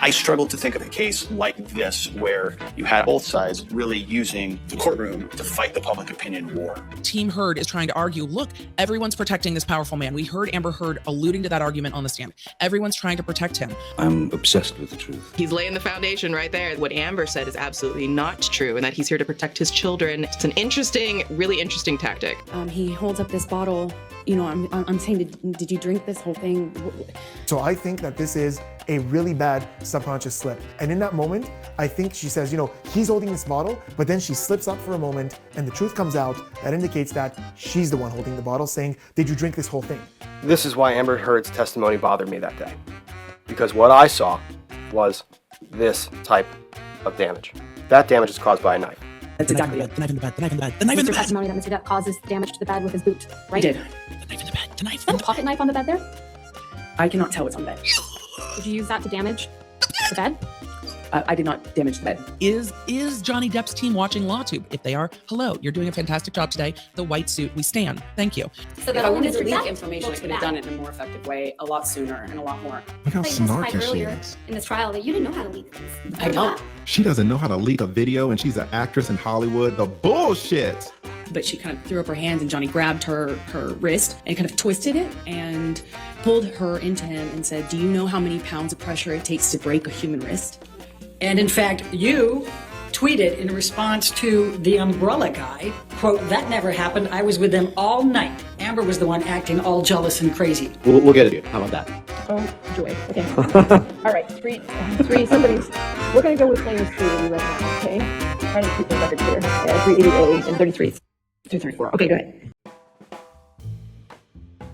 I struggle to think of a case like this where you had both sides really using the courtroom to fight the public opinion war. Team Heard is trying to argue, look, everyone's protecting this powerful man. We heard Amber Heard alluding to that argument on the stand. Everyone's trying to protect him. I'm obsessed with the truth. He's laying the foundation right there. What Amber said is absolutely not true, and that he's here to protect his children. It's an interesting, really interesting tactic. He holds up this bottle. You know, I'm saying, did you drink this whole thing? So I think that this is a really bad subconscious slip. And in that moment, I think she says, you know, he's holding this bottle, but then she slips up for a moment and the truth comes out that indicates that she's the one holding the bottle, saying, did you drink this whole thing? This is why Amber Heard's testimony bothered me that day. Because what I saw was this type of damage. That damage is caused by a knife. That's exactly it. The knife in the bed, the knife in the bed, the knife in the bed. testimony that Mr. Depp causes damage to the bed with his boot, right? He did. The knife in the bed, the knife in Is the that a bed. pocket knife on the bed there? I cannot tell what's on the bed. Did you use that to damage the bed? I did not damage the bed. Is Johnny Depp's team watching LawTube? If they are, hello, you're doing a fantastic job today. The white suit, we stand. Thank you. So If I wanted to Mr. leak Depp information, I looks could have bad. done it in a more effective way, a lot sooner and a lot more. Look how But you testified snarky she earlier is. in this trial that you didn't know how to leak things. I don't. She doesn't know how to leak a video and she's an actress in Hollywood. The bullshit. But she kind of threw up her hands and Johnny grabbed her wrist and kind of twisted it and pulled her into him and said, do you know how many pounds of pressure it takes to break a human wrist? And in fact, you tweeted in response to the umbrella guy, quote, that never happened. I was with them all night. Amber was the one acting all jealous and crazy. We'll get it. How about that? Oh, joy. Okay. All right. Three. Somebody's. We're gonna go with players 3 right now. Okay. Trying to keep the record clear. Yeah, 388 and 33. 234. Okay, go ahead.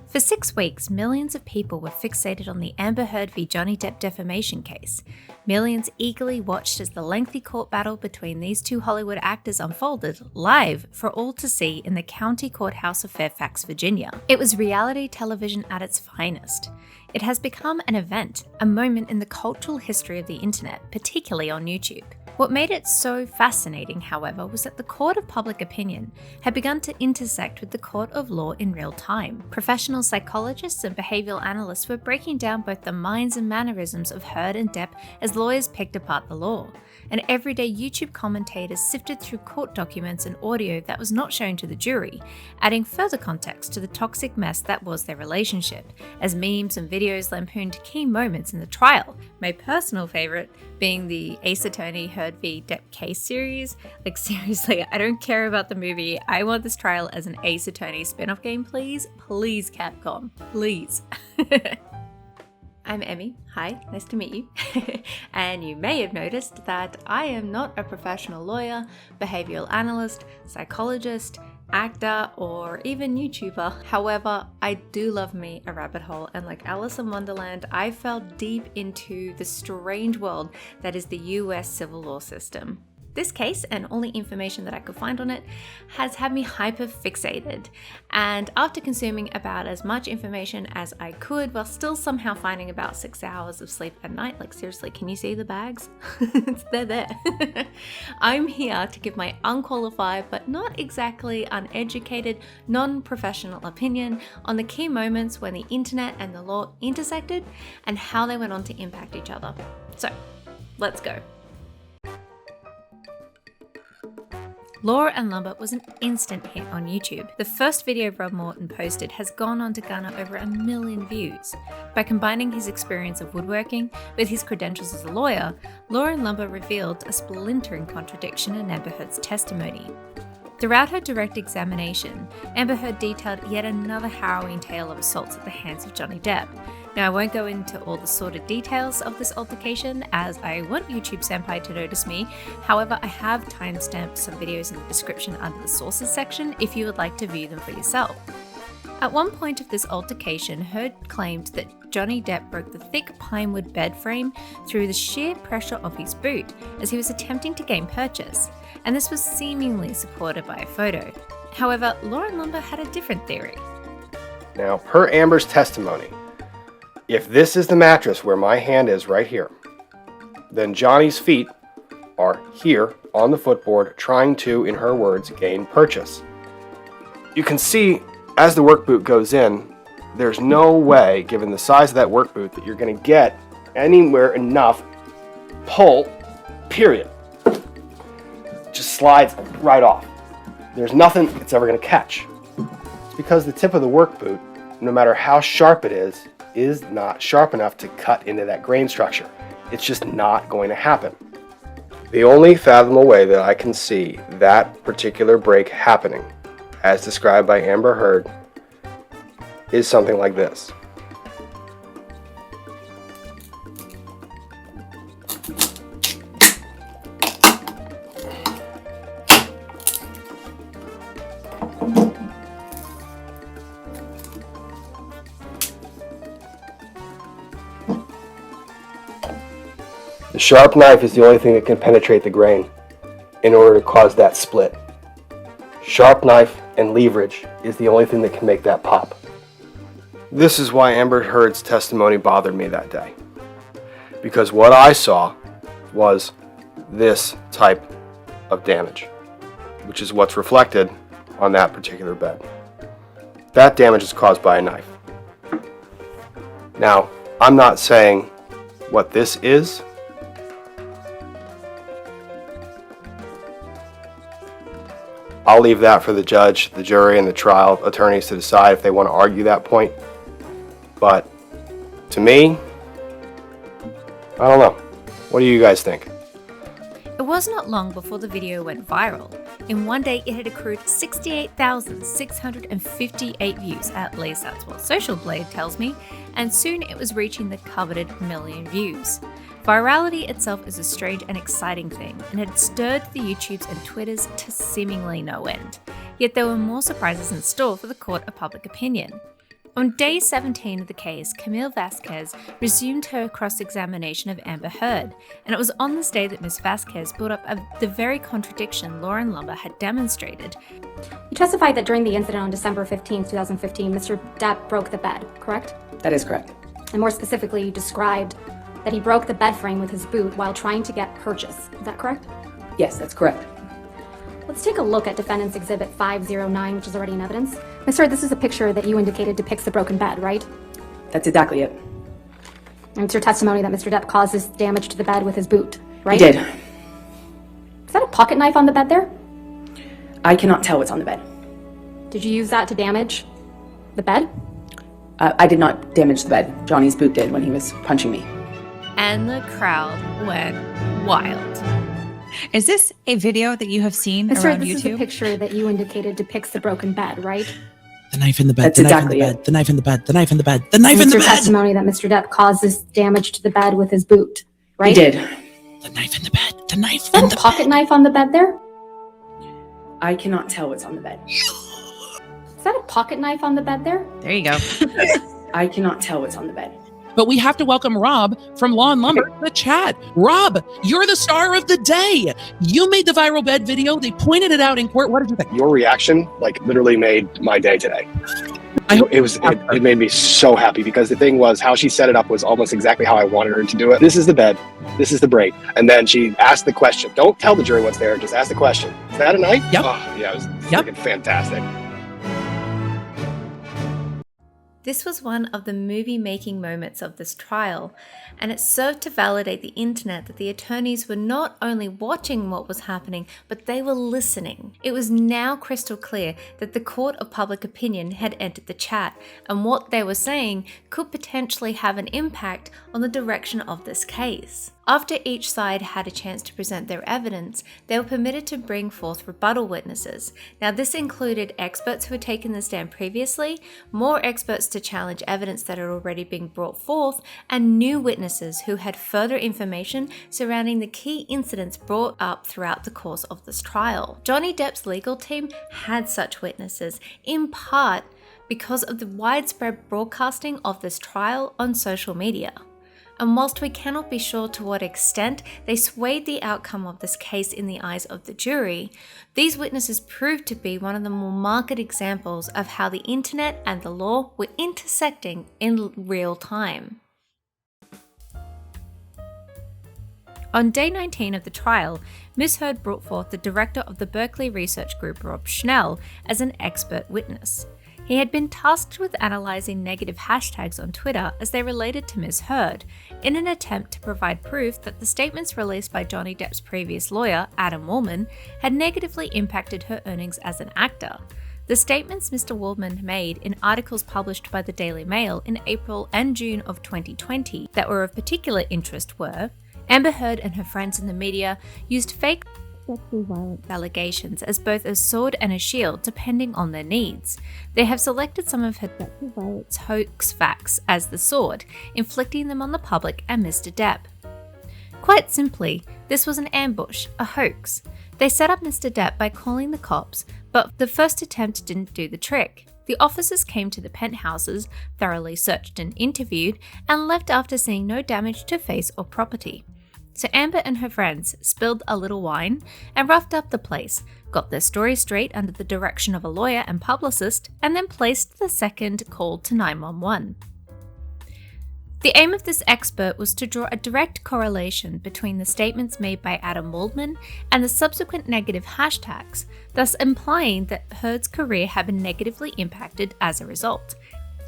For 6 weeks, millions of people were fixated on the Amber Heard v. Johnny Depp defamation case. Millions eagerly watched as the lengthy court battle between these two Hollywood actors unfolded live for all to see in the county courthouse of Fairfax, Virginia. It was reality television at its finest. It has become an event, a moment in the cultural history of the internet, particularly on YouTube. What made it so fascinating, however, was that the court of public opinion had begun to intersect with the court of law in real time. Professional psychologists and behavioral analysts were breaking down both the minds and mannerisms of Heard and Depp as lawyers picked apart the law. And everyday YouTube commentators sifted through court documents and audio that was not shown to the jury, adding further context to the toxic mess that was their relationship, as memes and videos lampooned key moments in the trial. My personal favorite being the Ace Attorney Heard v. Depp case series. Like, seriously, I don't care about the movie. I want this trial as an Ace Attorney spin-off game, please. Please, Capcom. Please. I'm Emmy. Hi, nice to meet you. And you may have noticed that I am not a professional lawyer, behavioral analyst, psychologist, actor, or even YouTuber. However, I do love me a rabbit hole, and like Alice in Wonderland, I fell deep into the strange world that is the US civil law system. This case, and all the information that I could find on it, has had me hyper fixated, and after consuming about as much information as I could while still somehow finding about 6 hours of sleep at night, like seriously, can you see the bags? They're there. I'm here to give my unqualified but not exactly uneducated, non-professional opinion on the key moments when the internet and the law intersected and how they went on to impact each other. So, let's go. Law and Lumber was an instant hit on YouTube. The first video Rob Morton posted has gone on to garner over 1 million views. By combining his experience of woodworking with his credentials as a lawyer, Law and Lumber revealed a splintering contradiction in Amber Heard's testimony. Throughout her direct examination, Amber Heard detailed yet another harrowing tale of assaults at the hands of Johnny Depp. Now, I won't go into all the sordid details of this altercation, as I want YouTube Senpai to notice me. However, I have timestamped some videos in the description under the sources section if you would like to view them for yourself. At one point of this altercation, Heard claimed that Johnny Depp broke the thick pinewood bed frame through the sheer pressure of his boot as he was attempting to gain purchase, and this was seemingly supported by a photo. However, Lauren Lumber had a different theory. Now, per Amber's testimony, if this is the mattress where my hand is right here, then Johnny's feet are here on the footboard trying to, in her words, gain purchase. You can see as the work boot goes in, there's no way, given the size of that work boot, that you're going to get anywhere enough pull, period. Just slides right off. There's nothing it's ever going to catch. It's because the tip of the work boot, no matter how sharp it is not sharp enough to cut into that grain structure. It's just not going to happen. The only fathomable way that I can see that particular break happening, as described by Amber Heard, is something like this. The sharp knife is the only thing that can penetrate the grain in order to cause that split. Sharp knife and leverage is the only thing that can make that pop. This is why Amber Heard's testimony bothered me that day. Because what I saw was this type of damage, which is what's reflected on that particular bed. That damage is caused by a knife. Now, I'm not saying what this is. I'll leave that for the judge, the jury, and the trial attorneys to decide if they want to argue that point. But to me, I don't know. What do you guys think? It was not long before the video went viral. In one day, it had accrued 68,658 views, at least that's what Social Blade tells me, and soon it was reaching the coveted million views. Virality itself is a strange and exciting thing, and had stirred the YouTubes and Twitters to seemingly no end. Yet there were more surprises in store for the court of public opinion. On day 17 of the case, Camille Vasquez resumed her cross-examination of Amber Heard, and it was on this day that Ms. Vasquez brought up the very contradiction Lauren Lumber had demonstrated. You testified that during the incident on December 15, 2015, Mr. Depp broke the bed, correct? That is correct. And more specifically, you described that he broke the bed frame with his boot while trying to get purchase. Is that correct? Yes, that's correct. Let's take a look at Defendant's Exhibit 509, which is already in evidence. Ms. Heard, this is a picture that you indicated depicts the broken bed, right? That's exactly it. And it's your testimony that Mr. Depp caused this damage to the bed with his boot, right? He did. Is that a pocket knife on the bed there? I cannot tell what's on the bed. Did you use that to damage the bed? I did not damage the bed. Johnny's boot did when he was punching me. And the crowd went wild. Is this a video that you have seen Ms. around Heard, this YouTube? is a picture that you indicated depicts the broken bed, right? The knife in the bed. That's The knife exactly in the it. bed. The knife in the bed. The knife in the bed. The knife And in it's the your bed. testimony that Mr. Depp caused this damage to the bed with his boot, right? He did. The knife in the bed. The knife Is that in a the pocket bed. knife on the bed there? I cannot tell what's on the bed. Is that a pocket knife on the bed there? There you go. I cannot tell what's on the bed. But we have to welcome Rob from Law and Lumber to the chat. Rob, you're the star of the day. You made the viral bed video. They pointed it out in court. What did you think? Your reaction, literally made my day today. I hope It made me so happy because the thing was how she set it up was almost exactly how I wanted her to do it. This is the bed. This is the break. And then she asked the question. Don't tell the jury what's there. Just ask the question. Is that a knife? Yep. Oh, yeah, it was Yep. freaking fantastic. This was one of the movie-making moments of this trial, and it served to validate the internet that the attorneys were not only watching what was happening, but they were listening. It was now crystal clear that the court of public opinion had entered the chat, and what they were saying could potentially have an impact on the direction of this case. After each side had a chance to present their evidence, they were permitted to bring forth rebuttal witnesses. Now, this included experts who had taken the stand previously, more experts to challenge evidence that had already been brought forth, and new witnesses who had further information surrounding the key incidents brought up throughout the course of this trial. Johnny Depp's legal team had such witnesses, in part because of the widespread broadcasting of this trial on social media. And whilst we cannot be sure to what extent they swayed the outcome of this case in the eyes of the jury, these witnesses proved to be one of the more marked examples of how the internet and the law were intersecting in real time. On day 19 of the trial, Ms. Heard brought forth the director of the Berkeley Research Group, Rob Schnell, as an expert witness. he had been tasked with analysing negative hashtags on Twitter as they related to Ms. Heard, in an attempt to provide proof that the statements released by Johnny Depp's previous lawyer, Adam Waldman, had negatively impacted her earnings as an actor. The statements Mr. Waldman made in articles published by the Daily Mail in April and June of 2020 that were of particular interest were: Amber Heard and her friends in the media used fake sexual violence allegations as both a sword and a shield depending on their needs. They have selected some of her sexual violence hoax facts as the sword, inflicting them on the public and Mr. Depp. Quite simply, this was an ambush, a hoax. They set up Mr. Depp by calling the cops, but the first attempt didn't do the trick. The officers came to the penthouses, thoroughly searched and interviewed, and left after seeing no damage to face or property. So Amber and her friends spilled a little wine and roughed up the place, got their story straight under the direction of a lawyer and publicist, and then placed the second call to 911. The aim of this expert was to draw a direct correlation between the statements made by Adam Waldman and the subsequent negative hashtags, thus implying that Heard's career had been negatively impacted as a result.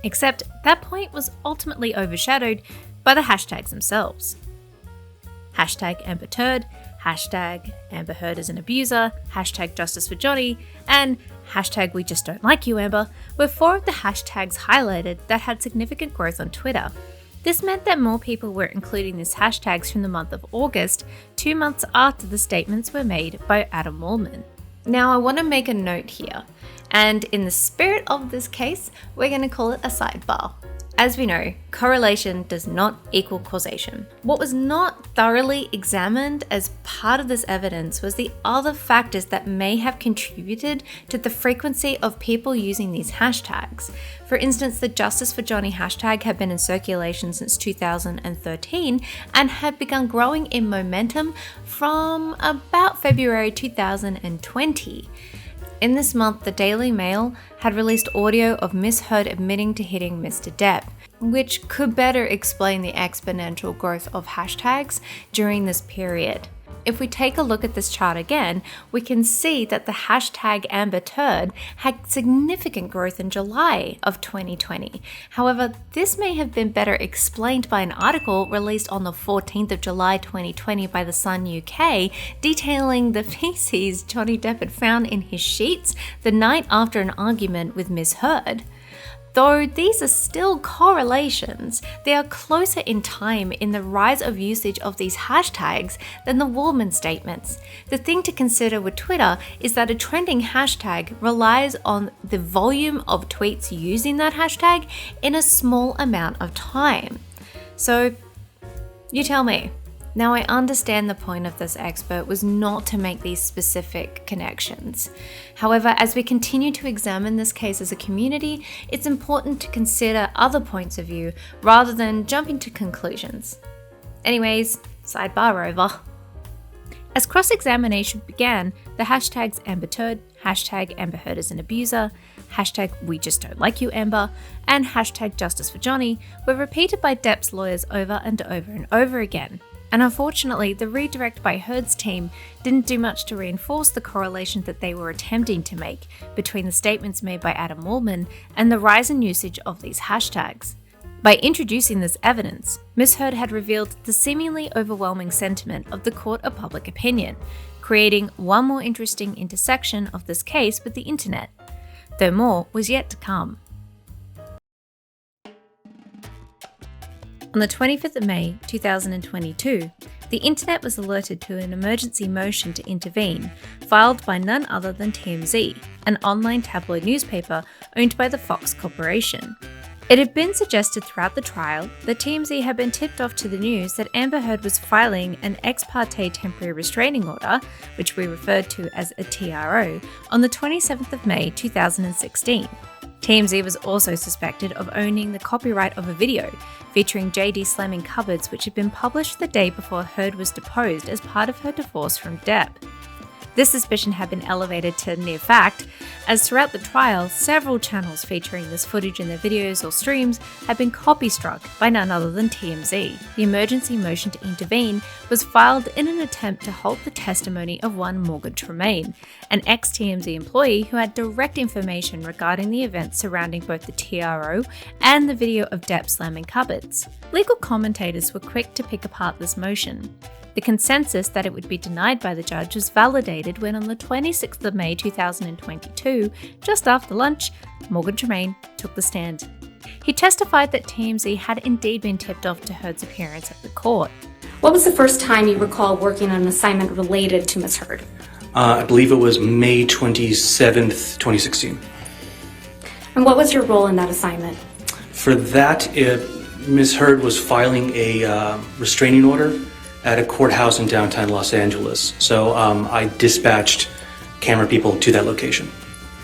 Except that point was ultimately overshadowed by the hashtags themselves. Hashtag Amber Turd, hashtag Amber Heard is an abuser, hashtag Justice for Johnny, and hashtag We Just Don't Like You Amber were four of the hashtags highlighted that had significant growth on Twitter. This meant that more people were including these hashtags from the month of August, 2 months after the statements were made by Adam Waldman. Now I want to make a note here, and in the spirit of this case, we're going to call it a sidebar. As we know, correlation does not equal causation. What was not thoroughly examined as part of this evidence was the other factors that may have contributed to the frequency of people using these hashtags. For instance, the Justice for Johnny hashtag had been in circulation since 2013 and had begun growing in momentum from about February 2020. In this month, the Daily Mail had released audio of Miss Heard admitting to hitting Mr. Depp, which could better explain the exponential growth of hashtags during this period. If we take a look at this chart again, we can see that the hashtag Amber Turd had significant growth in July of 2020. However, this may have been better explained by an article released on the 14th of July 2020 by The Sun UK, detailing the feces Johnny Depp had found in his sheets the night after an argument with Ms. Heard. Though these are still correlations, they are closer in time in the rise of usage of these hashtags than the Waldman statements. The thing to consider with Twitter is that a trending hashtag relies on the volume of tweets using that hashtag in a small amount of time. So, you tell me. Now, I understand the point of this expert was not to make these specific connections. However, as we continue to examine this case as a community, it's important to consider other points of view rather than jumping to conclusions. Anyways, sidebar over. As cross-examination began, the hashtags Amber Turd, hashtag Amber Heard is an abuser, hashtag We Just Don't Like You Amber, and hashtag Justice for Johnny were repeated by Depp's lawyers over and over and over again. And unfortunately, the redirect by Heard's team didn't do much to reinforce the correlation that they were attempting to make between the statements made by Adam Waldman and the rise in usage of these hashtags. By introducing this evidence, Ms. Heard had revealed the seemingly overwhelming sentiment of the court of public opinion, creating one more interesting intersection of this case with the internet, though more was yet to come. On the 25th of May 2022, the internet was alerted to an emergency motion to intervene, filed by none other than TMZ, an online tabloid newspaper owned by the Fox Corporation. It had been suggested throughout the trial that TMZ had been tipped off to the news that Amber Heard was filing an ex parte temporary restraining order, which we referred to as a TRO, on the 27th of May 2016. TMZ was also suspected of owning the copyright of a video featuring JD slamming cupboards, which had been published the day before Heard was deposed as part of her divorce from Depp. This suspicion had been elevated to near fact, as throughout the trial, several channels featuring this footage in their videos or streams had been copy-struck by none other than TMZ. The emergency motion to intervene was filed in an attempt to halt the testimony of one Morgan Tremaine, an ex-TMZ employee who had direct information regarding the events surrounding both the TRO and the video of Depp slamming cupboards. Legal commentators were quick to pick apart this motion. The consensus that it would be denied by the judge was validated when on the 26th of May 2022, just after lunch, Morgan Tremaine took the stand. He testified that TMZ had indeed been tipped off to Heard's appearance at the court. What was the first time you recall working on an assignment related to Ms. Heard? I believe it was May 27th, 2016. And what was your role in that assignment? For that, Ms. Heard was filing a restraining order at a courthouse in downtown Los Angeles. So I dispatched camera people to that location.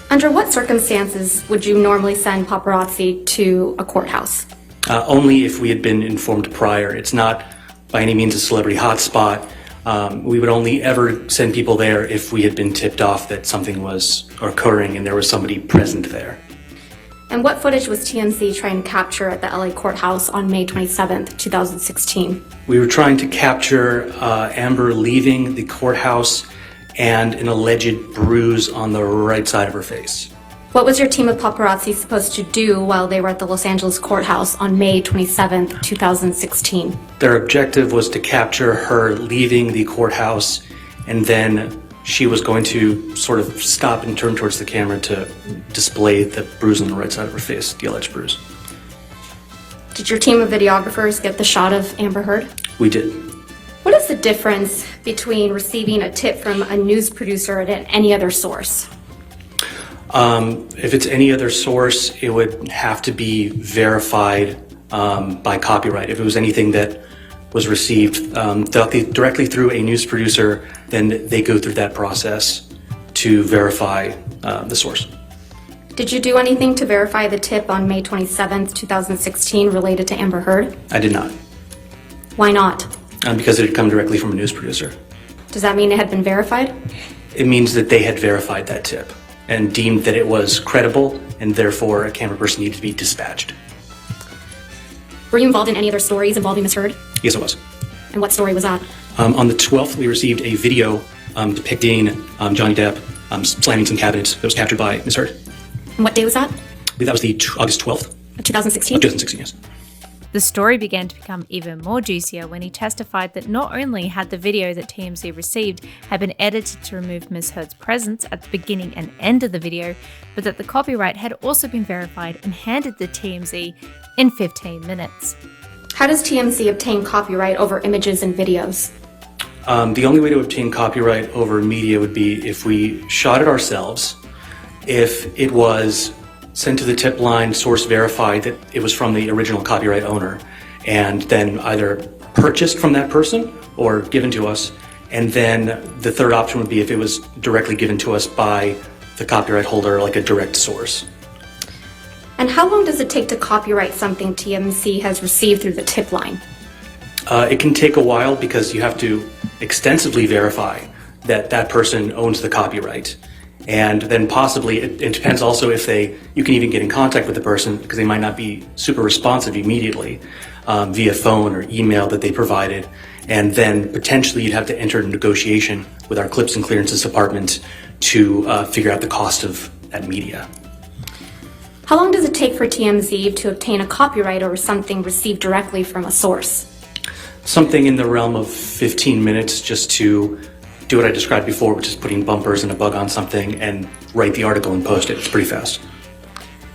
Under what circumstances would you normally send paparazzi to a courthouse? Only if we had been informed prior. It's not by any means a celebrity hotspot. We would only ever send people there if we had been tipped off that something was occurring and there was somebody present there. And what footage was TMZ trying to capture at the LA courthouse on May 27th, 2016? We were trying to capture Amber leaving the courthouse and an alleged bruise on the right side of her face. What was your team of paparazzi supposed to do while they were at the Los Angeles courthouse on May 27th, 2016? Their objective was to capture her leaving the courthouse, and then she was going to sort of stop and turn towards the camera to display the bruise on the right side of her face, the alleged bruise. Did your team of videographers get the shot of Amber Heard? We did. What is the difference between receiving a tip from a news producer and any other source? If it's any other source, it would have to be verified by copyright. If it was anything that was received directly through a news producer, then they go through that process to verify the source. Did you do anything to verify the tip on May 27th, 2016 related to Amber Heard? I did not. Why not? Because it had come directly from a news producer. Does that mean it had been verified? It means that they had verified that tip and deemed that it was credible, and therefore a camera person needed to be dispatched. Were you involved in any other stories involving Ms. Heard? Yes, I was. And what story was that? On the 12th, we received a video depicting Johnny Depp slamming some cabinets that was captured by Ms. Heard. And what day was that? I believe that was the August 12th. Of 2016? Of 2016, yes. The story began to become even more juicier when he testified that not only had the video that TMZ received had been edited to remove Ms. Heard's presence at the beginning and end of the video, but that the copyright had also been verified and handed to TMZ in 15 minutes. How does TMZ obtain copyright over images and videos? The only way to obtain copyright over media would be if we shot it ourselves, if it was sent to the tip line, source verified that it was from the original copyright owner, and then either purchased from that person or given to us. And then the third option would be if it was directly given to us by the copyright holder, like a direct source. And how long does it take to copyright something TMZ has received through the tip line? It can take a while because you have to extensively verify that that person owns the copyright. And then possibly, it depends also if you can even get in contact with the person because they might not be super responsive immediately via phone or email that they provided. And then potentially you'd have to enter a negotiation with our Clips and Clearances department to figure out the cost of that media. How long does it take for TMZ to obtain a copyright over something received directly from a source? Something in the realm of 15 minutes just to do what I described before, which is putting bumpers and a bug on something and write the article and post it. It's pretty fast.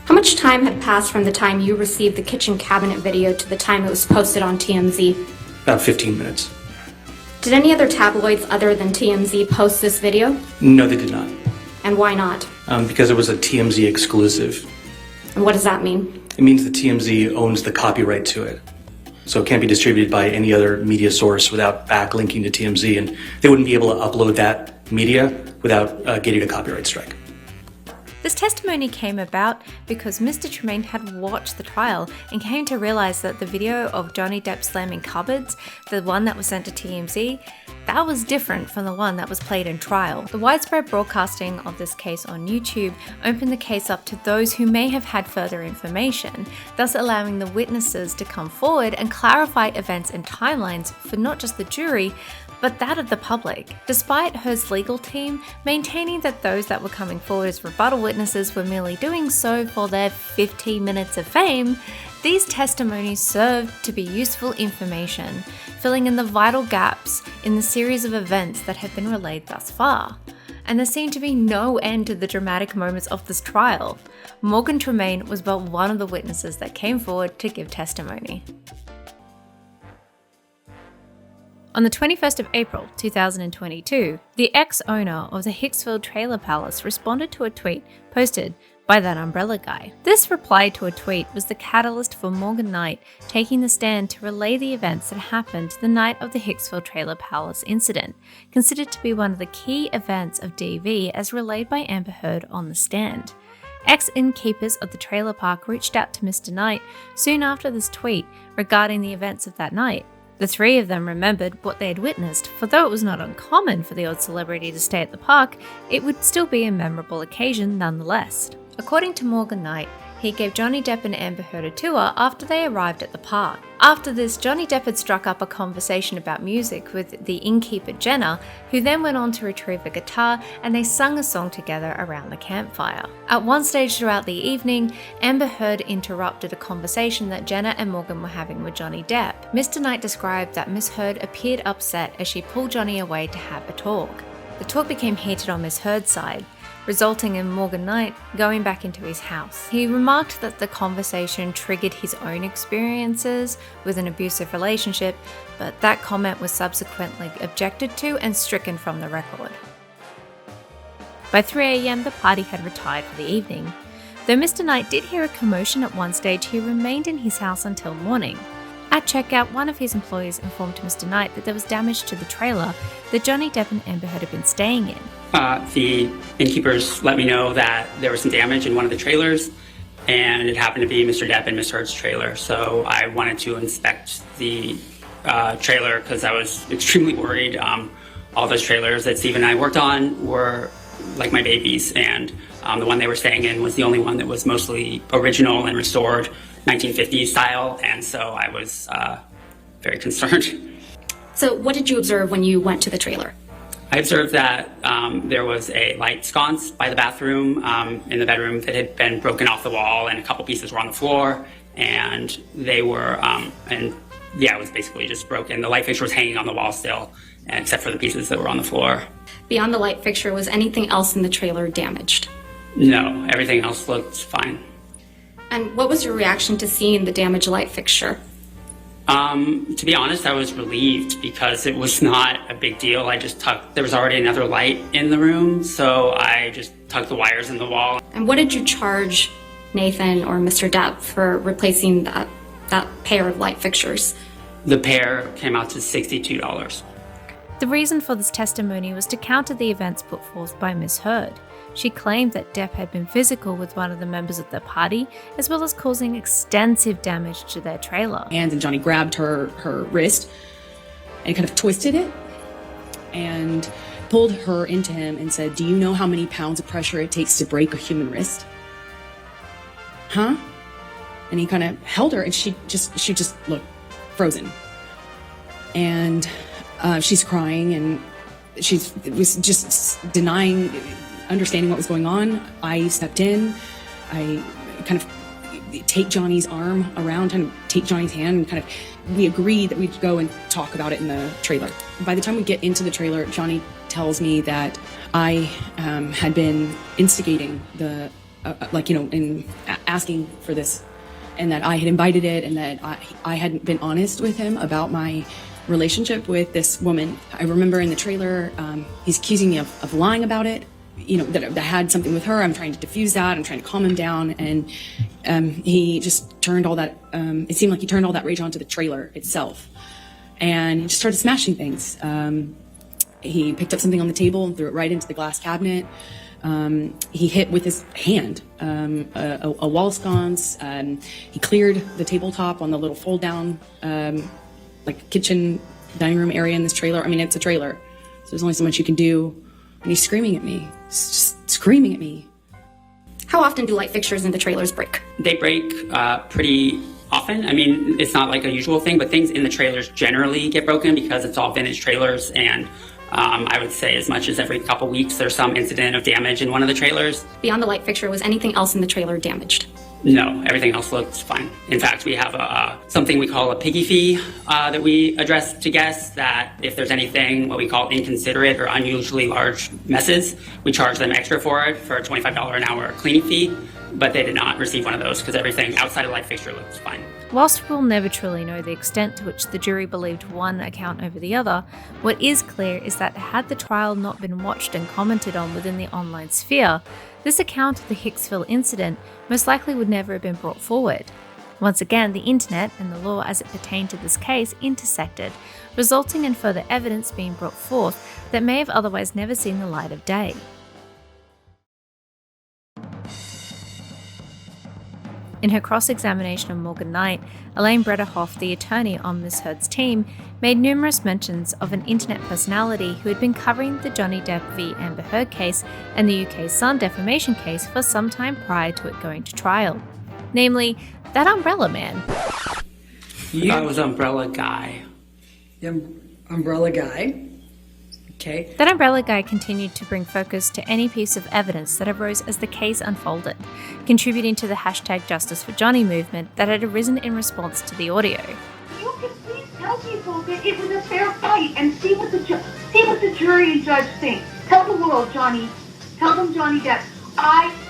How much time had passed from the time you received the kitchen cabinet video to the time it was posted on TMZ? About 15 minutes. Did any other tabloids other than TMZ post this video? No, they did not. And why not? Because it was a TMZ exclusive. And what does that mean? It means that TMZ owns the copyright to it. So it can't be distributed by any other media source without backlinking to TMZ, and they wouldn't be able to upload that media without getting a copyright strike. This testimony came about because Mr. Tremaine had watched the trial and came to realize that the video of Johnny Depp slamming cupboards, the one that was sent to TMZ, that was different from the one that was played in trial. The widespread broadcasting of this case on YouTube opened the case up to those who may have had further information, thus allowing the witnesses to come forward and clarify events and timelines for not just the jury, but that of the public. Despite Heard's legal team maintaining that those that were coming forward as rebuttal witnesses were merely doing so for their 15 minutes of fame, these testimonies served to be useful information, filling in the vital gaps in the series of events that have been relayed thus far. And there seemed to be no end to the dramatic moments of this trial. Morgan Tremaine was but one of the witnesses that came forward to give testimony. On the 21st of April 2022, the ex-owner of the Hicksville Trailer Palace responded to a tweet posted by that umbrella guy. This reply to a tweet was the catalyst for Morgan Knight taking the stand to relay the events that happened the night of the Hicksville Trailer Palace incident, considered to be one of the key events of DV as relayed by Amber Heard on the stand. Ex-innkeepers of the trailer park reached out to Mr. Knight soon after this tweet regarding the events of that night. The three of them remembered what they had witnessed, for though it was not uncommon for the odd celebrity to stay at the park, it would still be a memorable occasion nonetheless. According to Morgan Knight, he gave Johnny Depp and Amber Heard a tour after they arrived at the park. After this, Johnny Depp had struck up a conversation about music with the innkeeper Jenna, who then went on to retrieve a guitar and they sung a song together around the campfire. At one stage throughout the evening, Amber Heard interrupted a conversation that Jenna and Morgan were having with Johnny Depp. Mr. Knight described that Miss Heard appeared upset as she pulled Johnny away to have a talk. The talk became heated on Miss Heard's side, resulting in Morgan Knight going back into his house. He remarked that the conversation triggered his own experiences with an abusive relationship, but that comment was subsequently objected to and stricken from the record. By 3 AM, the party had retired for the evening. Though Mr. Knight did hear a commotion at one stage, he remained in his house until morning. At checkout, one of his employees informed Mr. Knight that there was damage to the trailer that Johnny Depp and Amber Heard had been staying in. The innkeepers let me know that there was some damage in one of the trailers, and it happened to be Mr. Depp and Miss Heard's trailer. So I wanted to inspect the trailer because I was extremely worried. All those trailers that Steve and I worked on were like my babies, and the one they were staying in was the only one that was mostly original and restored 1950s style, and so I was very concerned. So what did you observe when you went to the trailer? I observed that there was a light sconce by the bathroom in the bedroom that had been broken off the wall, and a couple pieces were on the floor, and they were, it was basically just broken. The light fixture was hanging on the wall still, except for the pieces that were on the floor. Beyond the light fixture, was anything else in the trailer damaged? No, everything else looked fine. And what was your reaction to seeing the damaged light fixture? To be honest, I was relieved because it was not a big deal. There was already another light in the room, so I just tucked the wires in the wall. And what did you charge Nathan or Mr. Depp for replacing that pair of light fixtures? The pair came out to $62. The reason for this testimony was to counter the events put forth by Miss Heard. She claimed that Depp had been physical with one of the members of the party, as well as causing extensive damage to their trailer. And Johnny grabbed her wrist and kind of twisted it and pulled her into him and said, "Do you know how many pounds of pressure it takes to break a human wrist?" Huh? And he kind of held her, and she just looked frozen. And she's crying, and was just denying understanding what was going on. I stepped in. I kind of take Johnny's arm around, kind of take Johnny's hand, and kind of we agreed that we'd go and talk about it in the trailer. By the time we get into the trailer, Johnny tells me that I had been instigating the, in asking for this, and that I had invited it, and that I hadn't been honest with him about my relationship with this woman. I remember in the trailer, he's accusing me of lying about it, that I had something with her. I'm trying to diffuse that. I'm trying to calm him down. And he just turned all that, it seemed like he turned all that rage onto the trailer itself. And he just started smashing things. He picked up something on the table and threw it right into the glass cabinet. He hit with his hand a wall sconce. He cleared the tabletop on the little fold down, kitchen dining room area in this trailer. I mean, it's a trailer, so there's only so much you can do. And he's screaming at me. He's just screaming at me. How often do light fixtures in the trailers break? They break pretty often. I mean, it's not like a usual thing, but things in the trailers generally get broken because it's all vintage trailers, and I would say as much as every couple weeks there's some incident of damage in one of the trailers. Beyond the light fixture, was anything else in the trailer damaged? No, everything else looks fine. In fact, we have something we call a piggy fee that we address to guests, that if there's anything what we call inconsiderate or unusually large messes, we charge them extra for it for a $25 an hour cleaning fee, but they did not receive one of those because everything outside of light fixture looks fine. Whilst we'll never truly know the extent to which the jury believed one account over the other, what is clear is that had the trial not been watched and commented on within the online sphere, this account of the Hicksville incident most likely would never have been brought forward. Once again, the internet and the law as it pertained to this case intersected, resulting in further evidence being brought forth that may have otherwise never seen the light of day. In her cross-examination of Morgan Knight, Elaine Brederhoff, the attorney on Ms. Heard's team, made numerous mentions of an internet personality who had been covering the Johnny Depp v Amber Heard case and the UK Sun defamation case for some time prior to it going to trial. Namely, that Umbrella Man. That was Umbrella Guy. The Umbrella Guy. Okay. That Umbrella Guy continued to bring focus to any piece of evidence that arose as the case unfolded, contributing to the hashtag Justice for Johnny movement that had arisen in response to the audio. You can please tell people that it was a fair fight and see what the jury and judge think. Tell the world, Johnny. Tell them, Johnny Depp.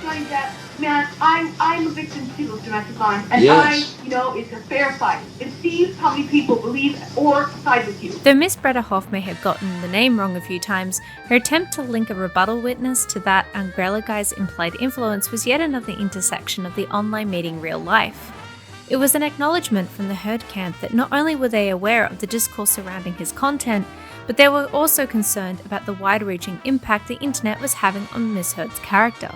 Johnny Depp, man, I'm a victim too of domestic violence, and Yes. it's a fair fight. And see how many people believe or side with you. Though Miss Brederhoff may have gotten the name wrong a few times, her attempt to link a rebuttal witness to that Umbrella Guy's implied influence was yet another intersection of the online meeting real life. It was an acknowledgement from the Heard camp that not only were they aware of the discourse surrounding his content, but they were also concerned about the wide-reaching impact the internet was having on Miss Heard's character.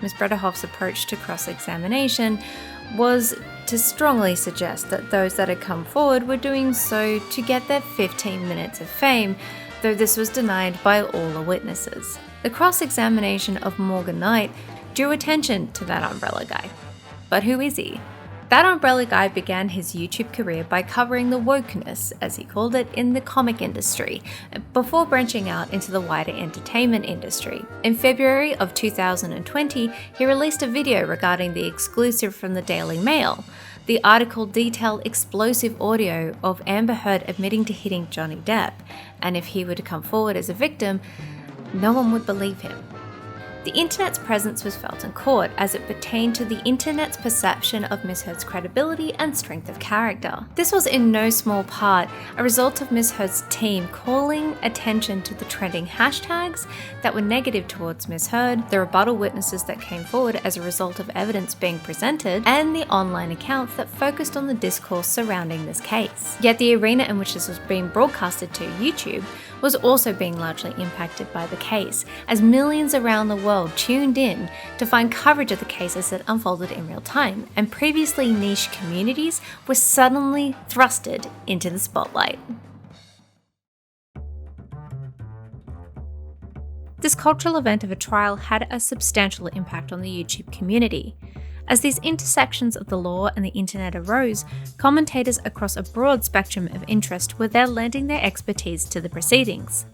Ms. Brederhoff's approach to cross-examination was to strongly suggest that those that had come forward were doing so to get their 15 minutes of fame, though this was denied by all the witnesses. The cross-examination of Morgan Knight drew attention to that Umbrella Guy. But who is he? That Umbrella Guy began his YouTube career by covering the wokeness, as he called it, in the comic industry, before branching out into the wider entertainment industry. In February of 2020, he released a video regarding the exclusive from the Daily Mail. The article detailed explosive audio of Amber Heard admitting to hitting Johnny Depp, and if he were to come forward as a victim, no one would believe him. The internet's presence was felt in court as it pertained to the internet's perception of Miss Heard's credibility and strength of character. This was in no small part a result of Miss Heard's team calling attention to the trending hashtags that were negative towards Miss Heard, the rebuttal witnesses that came forward as a result of evidence being presented, and the online accounts that focused on the discourse surrounding this case. Yet the arena in which this was being broadcasted to, YouTube, was also being largely impacted by the case, as millions around the world tuned in to find coverage of the case as it unfolded in real time, and previously niche communities were suddenly thrusted into the spotlight. This cultural event of a trial had a substantial impact on the YouTube community. As these intersections of the law and the internet arose, commentators across a broad spectrum of interest were there lending their expertise to the proceedings.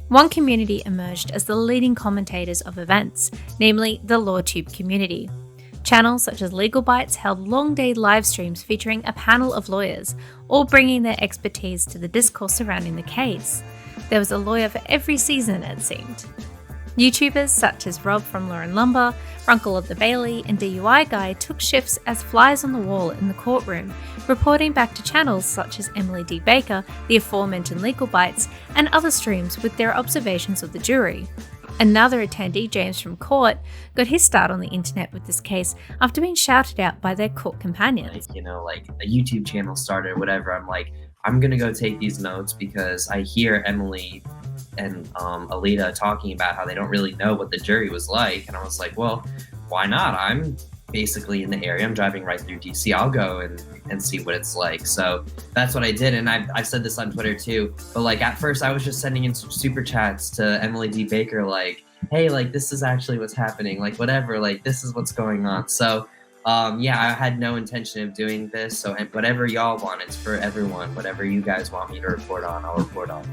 One community emerged as the leading commentators of events, namely the LawTube community. Channels such as Legal Bites held long-day live streams featuring a panel of lawyers, all bringing their expertise to the discourse surrounding the case. There was a lawyer for every season, it seemed. YouTubers such as Rob from Law & Lumber, Runkle of the Bailey, and DUI Guy took shifts as flies on the wall in the courtroom, reporting back to channels such as Emily D. Baker, the aforementioned Legal Bites, and other streams with their observations of the jury. Another attendee, James from Court, got his start on the internet with this case after being shouted out by their court companions. Like a YouTube channel started or whatever, I'm like, I'm gonna go take these notes because I hear Emily and Alita talking about how they don't really know what the jury was like, and I was like, well, why not? I'm basically in the area. I'm driving right through DC. I'll go and see what it's like. So that's what I did. And I've said this on Twitter too, but like at first I was just sending in super chats to Emily D. Baker, like, hey, like this is actually what's happening, like whatever, like this is what's going on. So yeah, I had no intention of doing this. So whatever y'all want, it's for everyone. Whatever you guys want me to report on, I'll report on.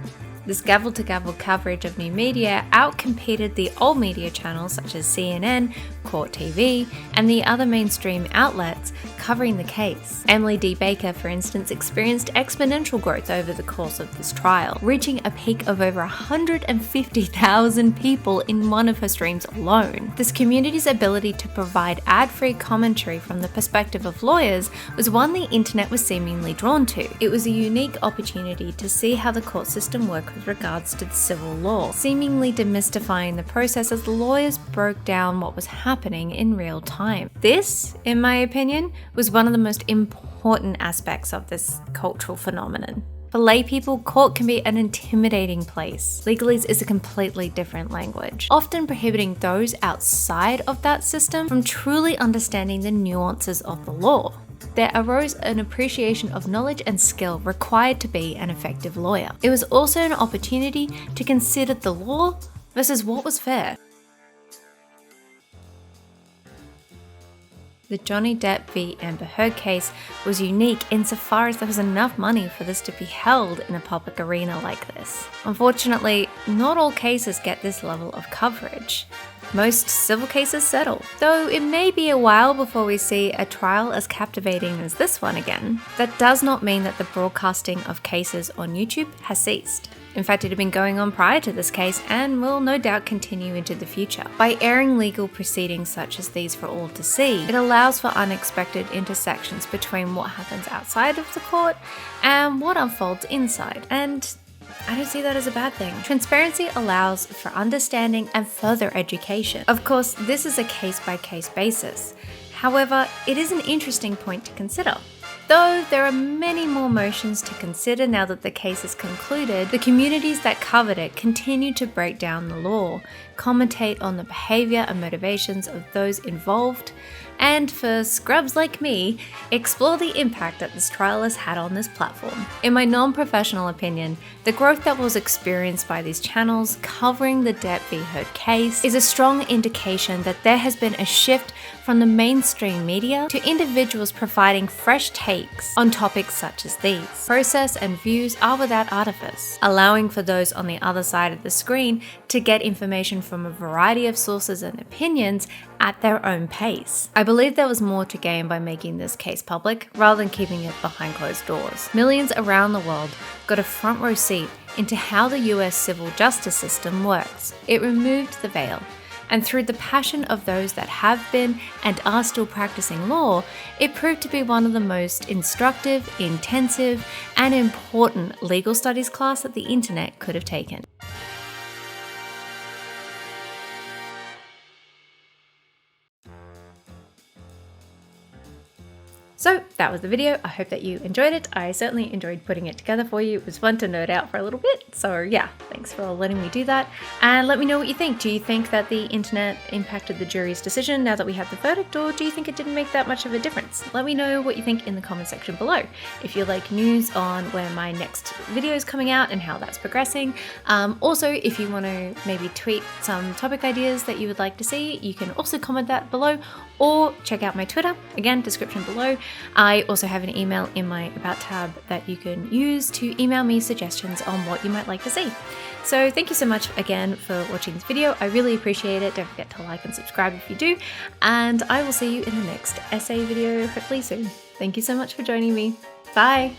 This gavel-to-gavel coverage of new media outcompeted the old media channels such as CNN, Court TV, and the other mainstream outlets covering the case. Emily D. Baker, for instance, experienced exponential growth over the course of this trial, reaching a peak of over 150,000 people in one of her streams alone. This community's ability to provide ad-free commentary from the perspective of lawyers was one the internet was seemingly drawn to. It was a unique opportunity to see how the court system worked with regards to the civil law, seemingly demystifying the process as the lawyers broke down what was happening in real time. This, in my opinion, was one of the most important aspects of this cultural phenomenon. For lay people, court can be an intimidating place. Legalese is a completely different language, often prohibiting those outside of that system from truly understanding the nuances of the law. There arose an appreciation of knowledge and skill required to be an effective lawyer. It was also an opportunity to consider the law versus what was fair. The Johnny Depp v. Amber Heard case was unique insofar as there was enough money for this to be held in a public arena like this. Unfortunately, not all cases get this level of coverage. Most civil cases settle, though it may be a while before we see a trial as captivating as this one again. That does not mean that the broadcasting of cases on YouTube has ceased. In fact, it had been going on prior to this case and will no doubt continue into the future. By airing legal proceedings such as these for all to see, it allows for unexpected intersections between what happens outside of the court and what unfolds inside. And I don't see that as a bad thing. Transparency allows for understanding and further education. Of course, this is a case-by-case basis. However, it is an interesting point to consider. Though there are many more motions to consider now that the case is concluded, the communities that covered it continue to break down the law, commentate on the behavior and motivations of those involved, and for scrubs like me, explore the impact that this trial has had on this platform. In my non-professional opinion, the growth that was experienced by these channels covering the Depp v. Heard case is a strong indication that there has been a shift from the mainstream media to individuals providing fresh takes on topics such as these. Process and views are without artifice, allowing for those on the other side of the screen to get information from a variety of sources and opinions at their own pace. I believe there was more to gain by making this case public rather than keeping it behind closed doors. Millions around the world got a front row seat into how the US civil justice system works. It removed the veil, and through the passion of those that have been and are still practicing law, it proved to be one of the most instructive, intensive, and important legal studies class that the internet could have taken. So that was the video. I hope that you enjoyed it. I certainly enjoyed putting it together for you. It was fun to nerd out for a little bit. So yeah, thanks for letting me do that. And let me know what you think. Do you think that the internet impacted the jury's decision now that we have the verdict, or do you think it didn't make that much of a difference? Let me know what you think in the comment section below. If you like news on where my next video is coming out and how that's progressing. Also, if you want to maybe tweet some topic ideas that you would like to see, you can also comment that below, or check out my Twitter, again, description below. I also have an email in my About tab that you can use to email me suggestions on what you might like to see. So thank you so much again for watching this video. I really appreciate it. Don't forget to like and subscribe if you do. And I will see you in the next essay video hopefully soon. Thank you so much for joining me. Bye!